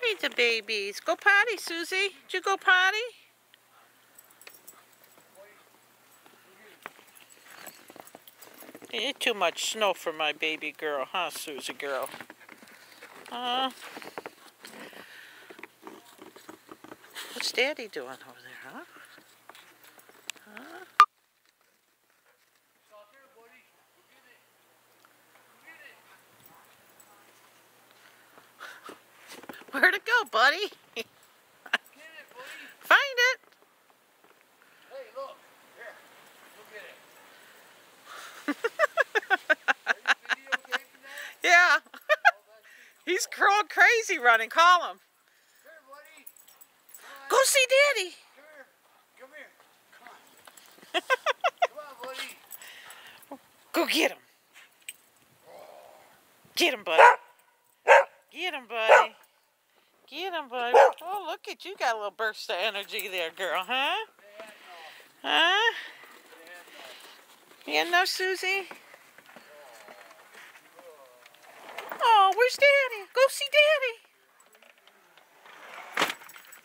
Read the babies. Go potty, Susie. Did you go potty? Too much snow for my baby girl, huh, Susie girl? What's Daddy doing over there, huh? Where'd it go, buddy? Find it. Hey, look. Here. Look at it. Yeah. He's growing crazy running. Call him. Here, buddy. Go see Daddy. Come here. Come on, buddy. Go get him. Get him, buddy. Get him, buddy. Get him, buddy. Oh, look at you. Got a little burst of energy there, girl, huh? Huh? You know, Susie? Oh, where's Daddy? Go see Daddy.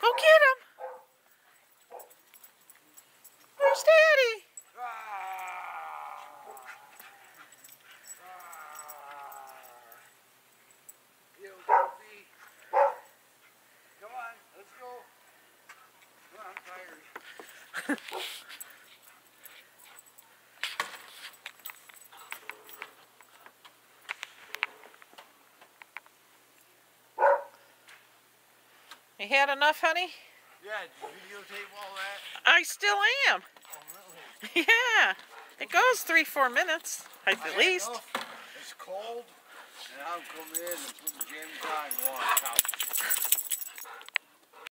Go get him. Where's Daddy? Come on, let's go. Come on, I'm tired. You had enough, honey? Yeah, did you videotape all that? I still am. Oh, really? Yeah. It goes 3-4 minutes, at least. It's cold, and I'll come in and put the gym on and wash out.